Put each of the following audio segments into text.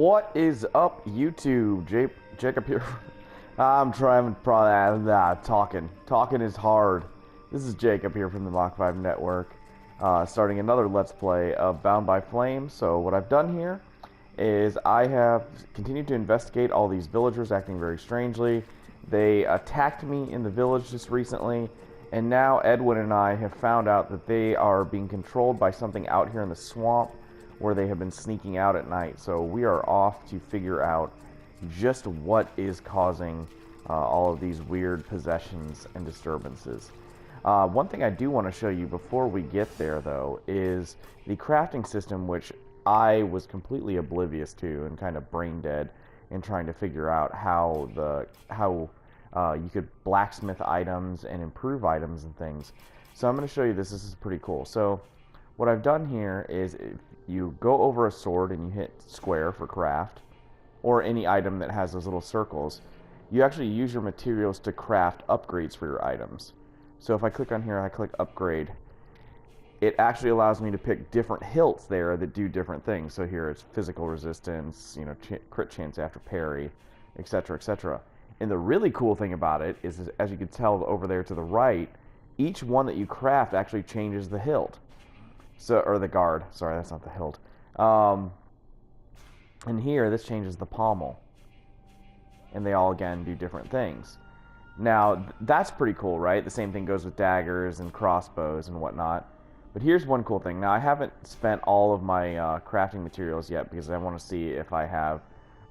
What is up, YouTube? Jacob here. I'm trying talking. Talking is hard. This is Jacob here from the Mach 5 Network, starting another Let's Play of Bound by Flame. So what I've done here is I have continued to investigate all these villagers acting very strangely. They attacked me in the village just recently, and now Edwin and I have found out that they are being controlled by something out here in the swamp, where they have been sneaking out at night. So we are off to figure out just what is causing all of these weird possessions and disturbances. One thing I do want to show you before we get there, though, is the crafting system, which I was completely oblivious to and kind of brain dead in trying to figure out how you could blacksmith items and improve items and things. So I'm going to show you this. This is pretty cool. So what I've done here is you go over a sword and you hit square for craft, or any item that has those little circles. You actually use your materials to craft upgrades for your items. So if I click on here, I click upgrade, it actually allows me to pick different hilts there that do different things. So here it's physical resistance, you know, crit chance after parry, etc., etc. And the really cool thing about it is, as you can tell over there to the right, each one that you craft actually changes the hilt. So, or the guard. Sorry, that's not the hilt. And here, this changes the pommel. And they all, again, do different things. Now, that's pretty cool, right? The same thing goes with daggers and crossbows and whatnot. But here's one cool thing. Now, I haven't spent all of my crafting materials yet, because I want to see if I have...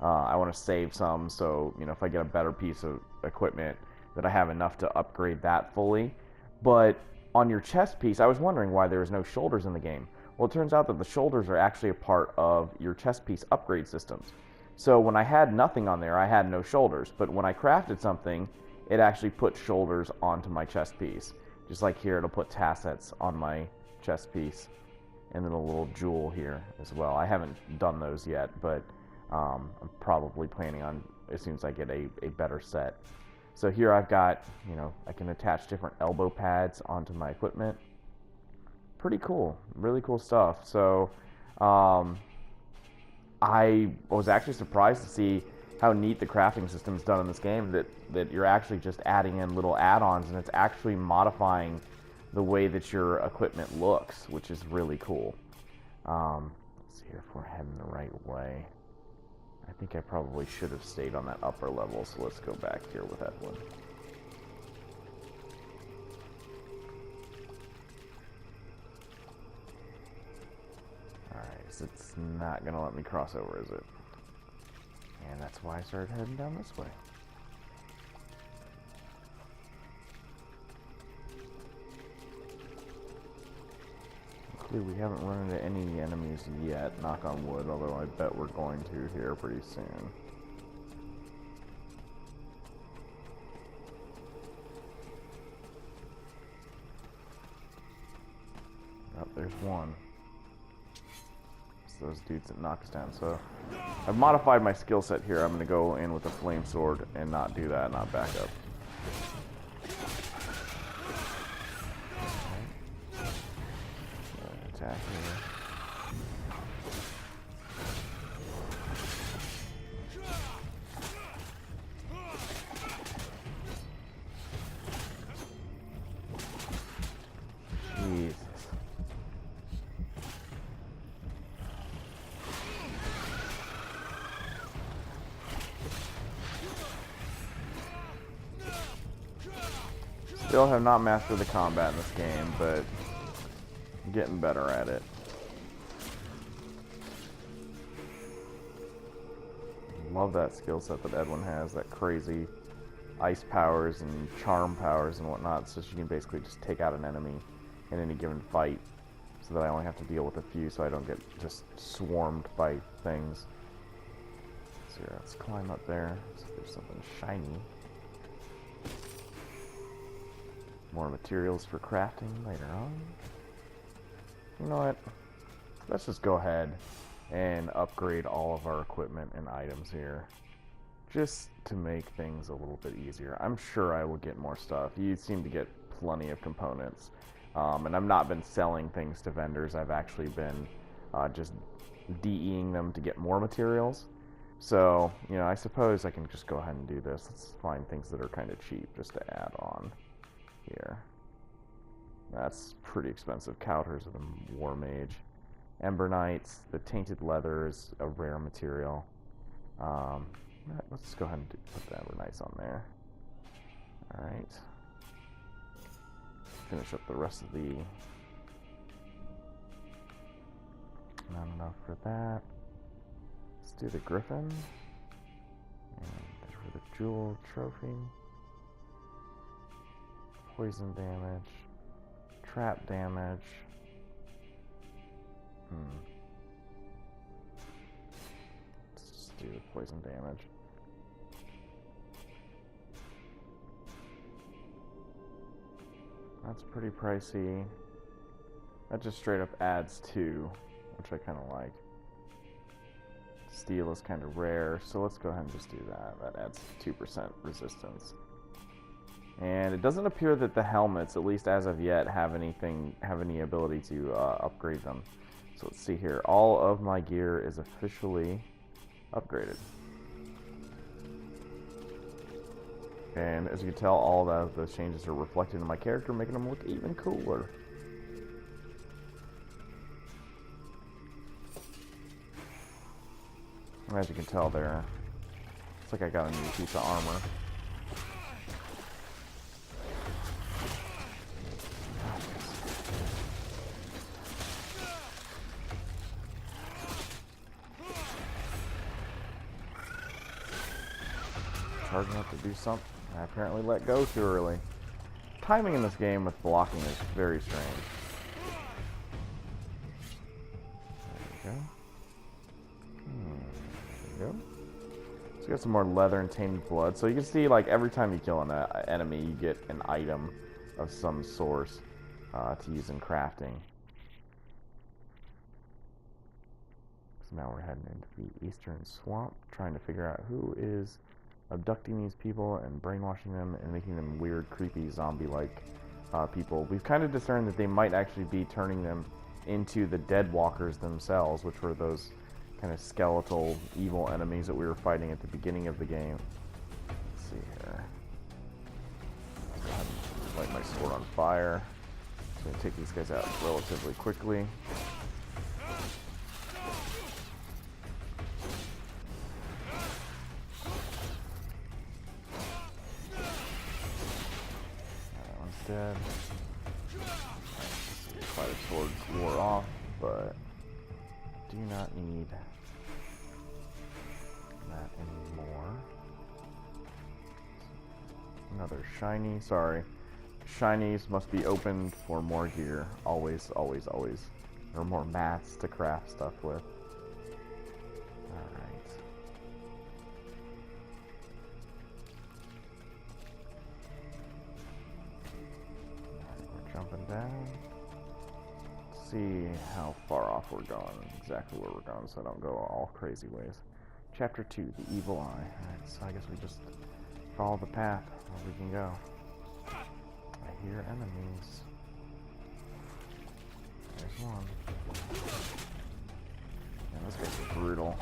I want to save some, so, you know, if I get a better piece of equipment, that I have enough to upgrade that fully. But on your chest piece, I was wondering why there was no shoulders in the game. Well, it turns out that the shoulders are actually a part of your chest piece upgrade systems. So when I had nothing on there, I had no shoulders. But when I crafted something, it actually put shoulders onto my chest piece. Just like here, it'll put tassets on my chest piece. And then a little jewel here as well. I haven't done those yet, but I'm probably planning on, as soon as I get a better set. So here I've got, you know, I can attach different elbow pads onto my equipment. Pretty cool. Really cool stuff. So I was actually surprised to see how neat the crafting system is done in this game, that you're actually just adding in little add-ons, and it's actually modifying the way that your equipment looks, which is really cool. Let's see if we're heading the right way. I think I probably should have stayed on that upper level, so let's go back here with Edwin. Alright, so it's not going to let me cross over, is it? And that's why I started heading down this way. We haven't run into any enemies yet, knock on wood, although I bet we're going to here pretty soon. Oh, there's one. It's those dudes that knock us down. So I've modified my skill set here. I'm going to go in with a flame sword and not do that, not back up. Attack here. Jesus. Still have not mastered the combat in this game, but getting better at it. Love that skill set that Edwin has, that crazy ice powers and charm powers and whatnot, so she can basically just take out an enemy in any given fight, so that I only have to deal with a few, so I don't get just swarmed by things. So yeah, let's climb up there, see if there's something shiny. More materials for crafting later on. You know what? Let's just go ahead and upgrade all of our equipment and items here, just to make things a little bit easier. I'm sure I will get more stuff. You seem to get plenty of components. And I've not been selling things to vendors. I've actually been just DEing them to get more materials. So, you know, I suppose I can just go ahead and do this. Let's find things that are kind of cheap just to add on here. That's pretty expensive. Cowhers of the War Mage. Ember Knights. The Tainted Leather is a rare material. Let's go ahead and put the Ember Knights on there. Alright. Finish up the rest of the... Not enough for that. Let's do the Griffin. And for the Jewel Trophy. Poison damage. Trap damage. Let's just do the poison damage. That's pretty pricey. That just straight up adds 2, which I kind of like. Steel is kind of rare, so let's go ahead and just do that. That adds 2% resistance. And it doesn't appear that the helmets, at least as of yet, have any ability to upgrade them. So let's see here. All of my gear is officially upgraded. And as you can tell, all of those changes are reflected in my character, making them look even cooler. As you can tell there, it's like I got a new piece of armor. Charging up to do something. I apparently let go too early. Timing in this game with blocking is very strange. There we go. There we go. So we got some more leather and tainted blood. So you can see, like, every time you kill an enemy, you get an item of some source to use in crafting. So now we're heading into the Eastern Swamp, trying to figure out who is abducting these people and brainwashing them and making them weird, creepy, zombie-like people. We've kind of discerned that they might actually be turning them into the Dead Walkers themselves, which were those kind of skeletal, evil enemies that we were fighting at the beginning of the game. Let's see here. Let's go ahead and light my sword on fire. I'm going to take these guys out relatively quickly. Dead. Fire swords wore off, but do not need that anymore. Another shiny. Sorry. Shinies must be opened for more gear. Always, always, always. Or more mats to craft stuff with. Alright. Jumping down. See how far off we're going, exactly where we're going, so I don't go all crazy ways. Chapter 2, The Evil Eye. Alright, so I guess we just follow the path where we can go. I hear enemies. There's one. Man, this guy's brutal.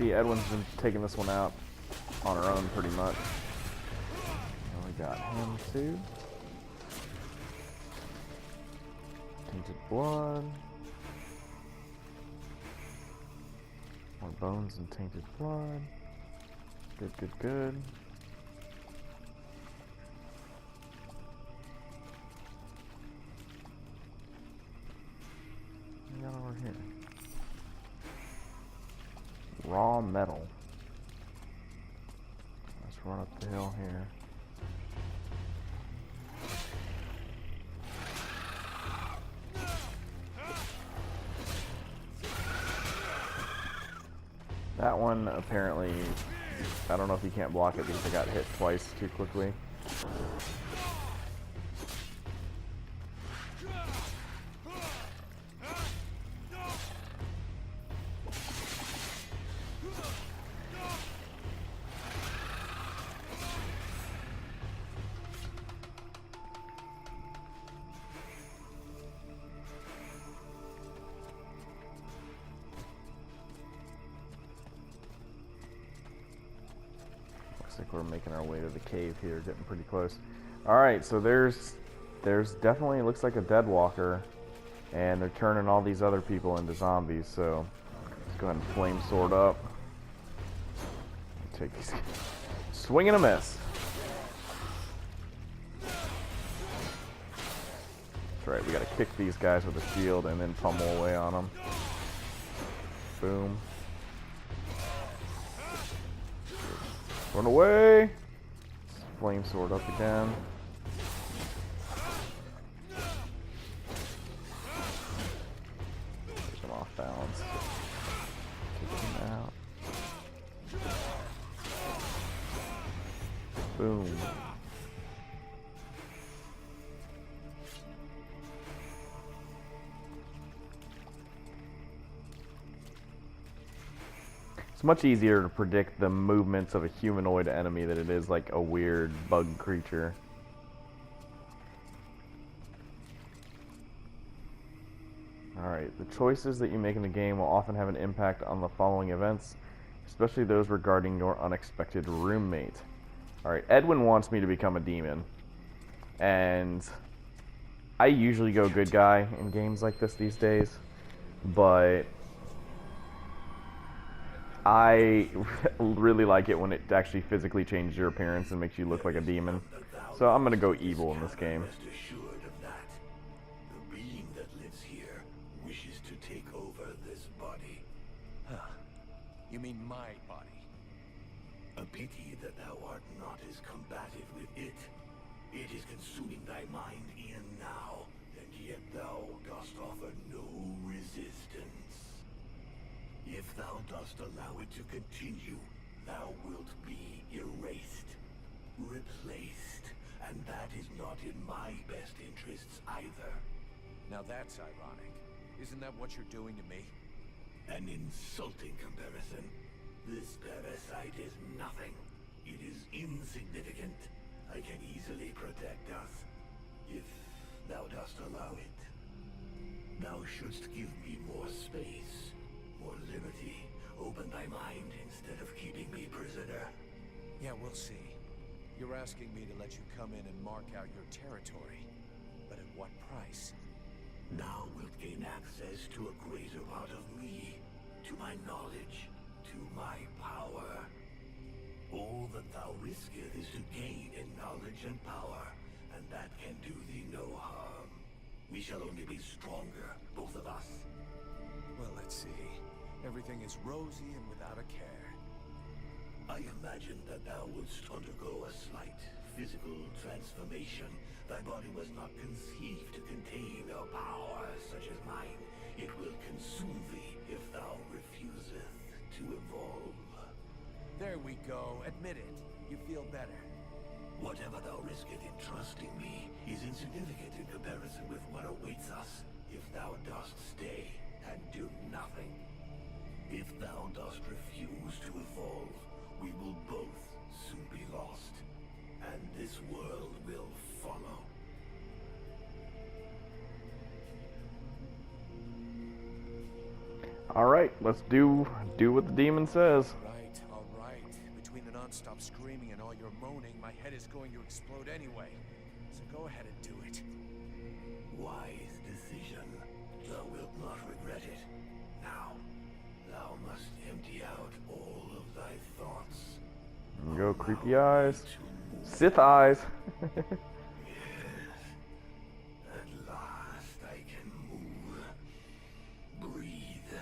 Edwin's been taking this one out on her own pretty much. And we got him too. Tainted blood. More bones and tainted blood. Good, good, good. We got over here. Raw metal. Let's run up the hill here. That one apparently I don't know if you can't block it because I got hit twice too quickly. Looks like we're making our way to the cave here, getting pretty close. Alright, so there's definitely, looks like a dead walker, and they're turning all these other people into zombies, so let's go ahead and flame sword up. Take these. Swing and a miss. That's right, we gotta kick these guys with a shield and then pummel away on them. Boom. Run away! Flame sword up again. Take them off balance. Take them out. Boom. It's much easier to predict the movements of a humanoid enemy than it is like a weird bug creature. Alright, the choices that you make in the game will often have an impact on the following events, especially those regarding your unexpected roommate. Alright, Edwin wants me to become a demon, and I usually go good guy in games like this these days, but I really like it when it actually physically changes your appearance and makes you look like a demon. So I'm gonna go evil in this game. The being that lives here wishes to take over this body. Huh. You mean my body? A pity that thou art not as combative with it. It is consuming thy mind e'en now, and yet thou dost offer no resistance. If thou dost allow it to continue, thou wilt be erased, replaced, and that is not in my best interests either. Now that's ironic. Isn't that what you're doing to me? An insulting comparison. This parasite is nothing. It is insignificant. I can easily protect us, if thou dost allow it. Thou shouldst give me more space. More liberty. Open thy mind instead of keeping me prisoner. Yeah, we'll see. You're asking me to let you come in and mark out your territory. But at what price? Thou wilt gain access to a greater part of me, to my knowledge, to my power. All that thou risketh is to gain in knowledge and power, and that can do thee no harm. We shall only be stronger, both of us. Well, let's see. Everything is rosy and without a care. I imagined that thou wouldst undergo a slight physical transformation. Thy body was not conceived to contain a power such as mine. It will consume thee if thou refuseth to evolve. There we go. Admit it. You feel better. Whatever thou risketh in trusting me is insignificant in comparison with what awaits us if thou dost stay and do nothing. If thou dost refuse to evolve, we will both soon be lost, and this world will follow. Alright, let's do what the demon says. All right. Between the non-stop screaming and all your moaning, my head is going to explode anyway. So go ahead and do it. Wise decision. Thou wilt not regret it. Now, thou must empty out all of thy thoughts. Go creepy eyes. Sith eyes. At last I can move, breathe,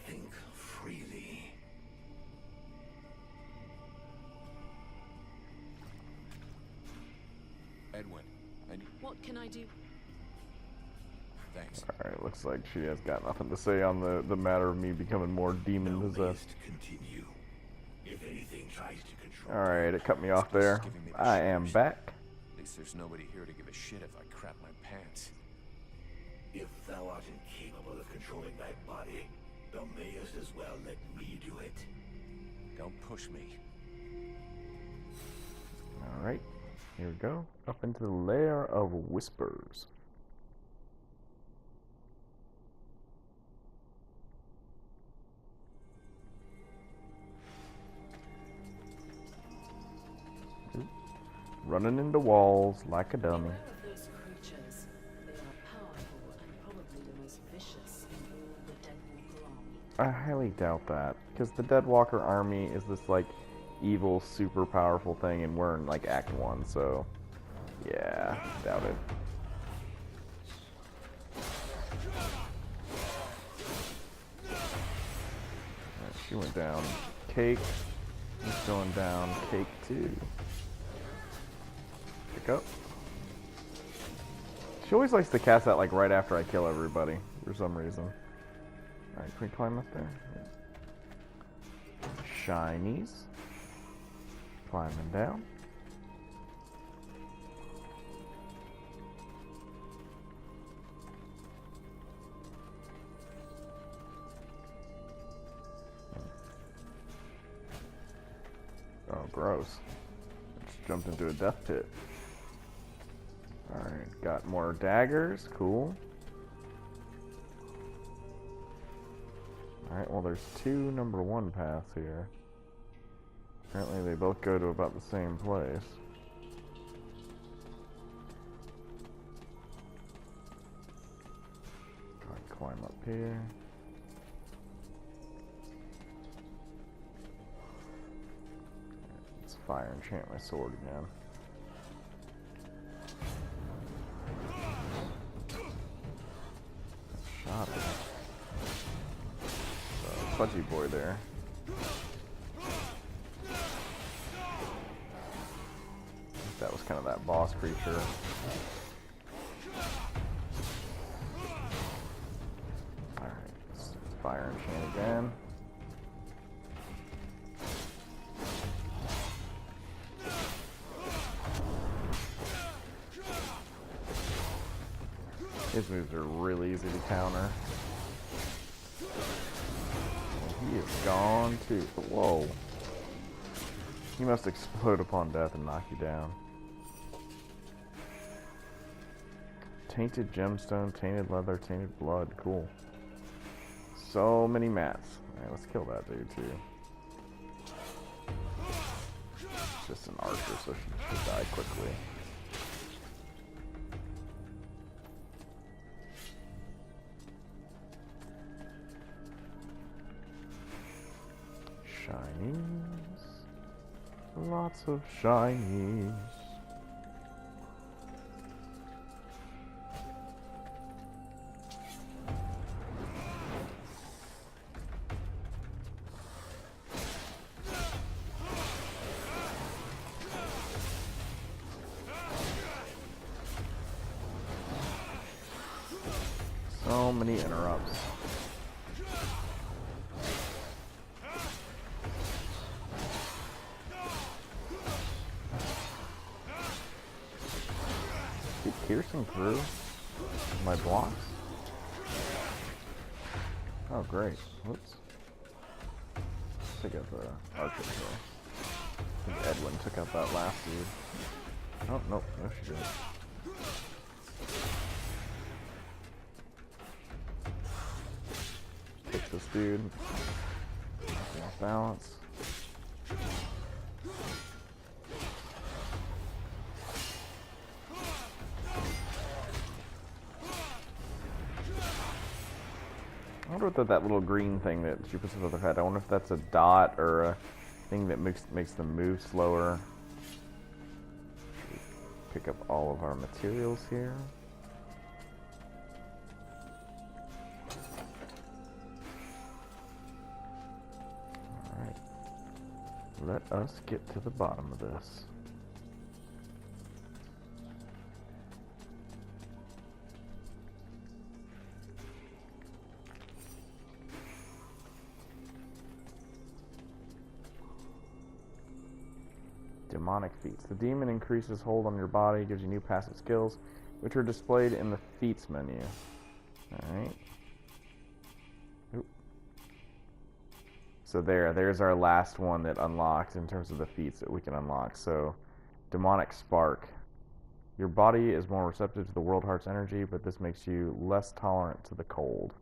think freely. Edwin, What can I do? Thanks. Alright, looks like she has got nothing to say on the matter of me becoming more demon possessed. Continue. If anything tries to control Alright, it cut me off there. Giving me the I am shivers. back. At least there's nobody here to give a shit if I crap my pants. if thou art incapable of controlling thy body, thou mayest as well let me do it. Don't push me. Alright, here we go. Up into the lair of whispers. Running into walls like a dummy. Beware of those creatures. They are powerful and probably the most vicious in all the Deadwalker army. I highly doubt that, because the Deadwalker army is this like evil, super powerful thing, and we're in like Act 1, so yeah, doubt it. Alright, she went down. Cake is going down. Cake 2. Pick up. She always likes to cast that like right after I kill everybody for some reason. Alright, can we climb up there? Yeah. Shinies. Climbing down. Oh, gross. Just jumped into a death pit. Alright, got more daggers. Cool. Alright, well, there's 2 number 1 paths here. Apparently they both go to about the same place. Go ahead and climb up here. Let's fire enchant my sword again. Shot it. Fudgy boy there. That was kind of that boss creature. Alright, let's fire enchant again. His moves are really easy to counter. And he is gone too. Whoa. He must explode upon death and knock you down. Tainted gemstone, tainted leather, tainted blood. Cool. So many mats. Alright, let's kill that dude too. It's just an archer, so she should die quickly. Shinies. Lots of shinies. So many interrupts. Keep piercing through my blocks. Oh great. Whoops. Take out the archer here. I think Edwin took out that last dude. Oh nope, no she didn't. Take this dude. Off balance. I wonder what that little green thing that she puts on her head. I wonder if that's a dot or a thing that makes them move slower. Pick up all of our materials here. Alright. Let us get to the bottom of this. Demonic feats. The demon increases hold on your body, gives you new passive skills, which are displayed in the feats menu. Alright. So there's our last one that unlocked in terms of the feats that we can unlock. So, Demonic Spark. Your body is more receptive to the World Heart's energy, but this makes you less tolerant to the cold.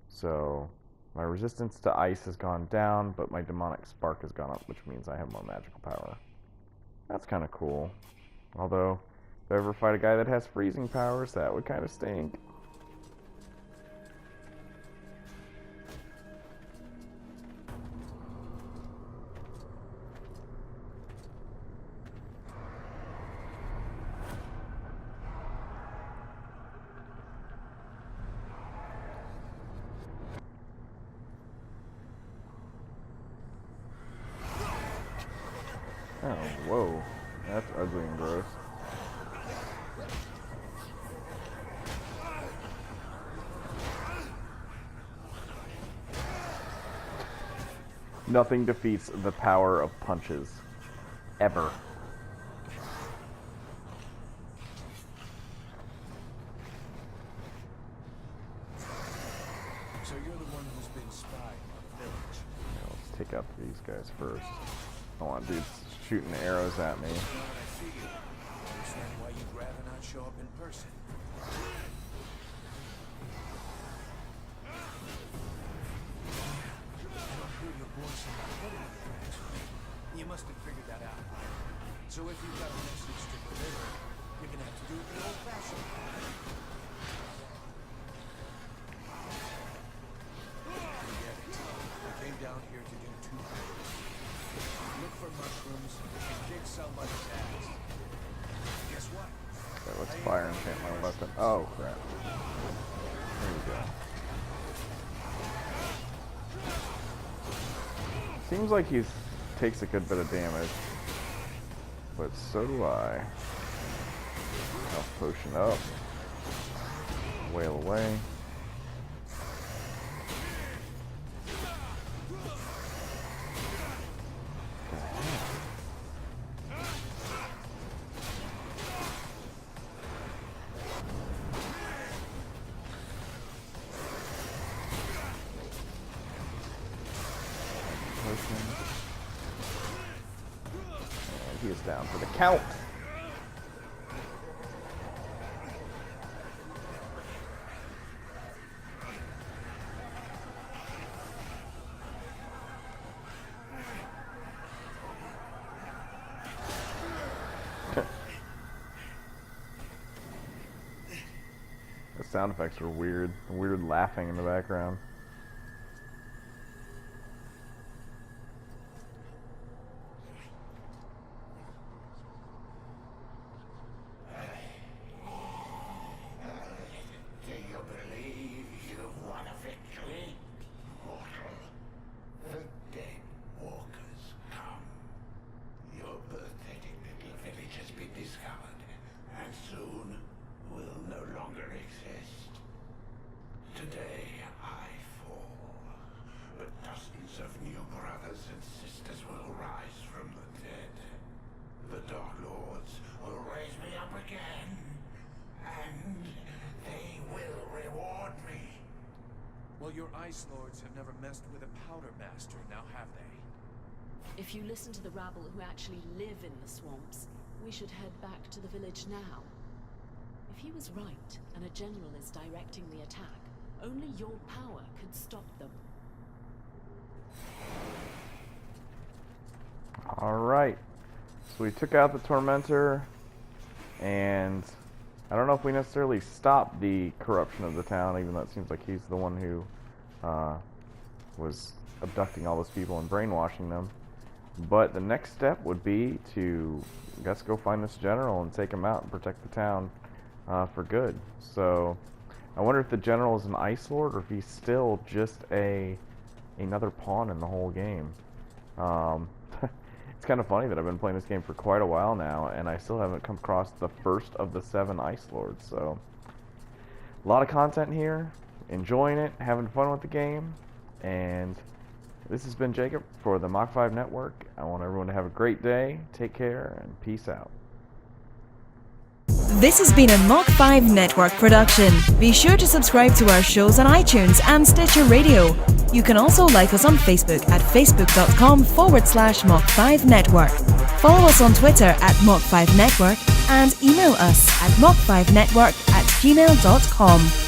So, my resistance to ice has gone down, but my Demonic Spark has gone up, which means I have more magical power. That's kind of cool. Although, if I ever fight a guy that has freezing powers, that would kind of stink. Oh, whoa. That's ugly and gross. Nothing defeats the power of punches. Ever. So you're the one who's been spying on the village. Yeah, let's take out these guys first. I don't want dudes shooting arrows at me. Now that I see you, I understand why you'd rather not show up in person. Your voice in the photo tracks. You must have figured that out. So if you've got a message to deliver, you're gonna have to do it the old-fashioned way. Forget it. I came down here to do two things. Look for mushrooms and dig somebody's ass. Guess what? Okay, let's fire enchant my weapon. Oh, crap. There we go. Seems like he takes a good bit of damage. But so do I. Health potion up. Wail away. And he is down for the count. The sound effects are weird. Weird laughing in the background. Do you believe you've won a victory? Mortal, the dead walkers come. Your pathetic little village has been discovered, and soon will no longer exist. Today I fall, but dozens of new brothers and sisters will rise from the dead. The Dark Lords will raise me up again, and they will reward me. Well, your Ice Lords have never messed with a Powder Master, now have they? If you listen to the rabble who actually live in the swamps, we should head back to the village now. If he was right, and a general is directing the attack, only your power could stop them. Alright. So we took out the Tormentor, and I don't know if we necessarily stopped the corruption of the town, even though it seems like he's the one who was abducting all those people and brainwashing them. But the next step would be to, I guess, go find this general and take him out and protect the town for good. So I wonder if the general is an Ice Lord or if he's still just another pawn in the whole game. It's kind of funny that I've been playing this game for quite a while now, and I still haven't come across the first of the 7 Ice Lords. So a lot of content here, enjoying it, having fun with the game, and This has been Jacob for the Mach 5 Network. I want everyone to have a great day. Take care and peace out. This has been a Mach 5 Network production. Be sure to subscribe to our shows on iTunes and Stitcher Radio. You can also like us on Facebook at facebook.com/Mach 5 Network. Follow us on Twitter at Mach 5 Network and email us at mach5network@gmail.com.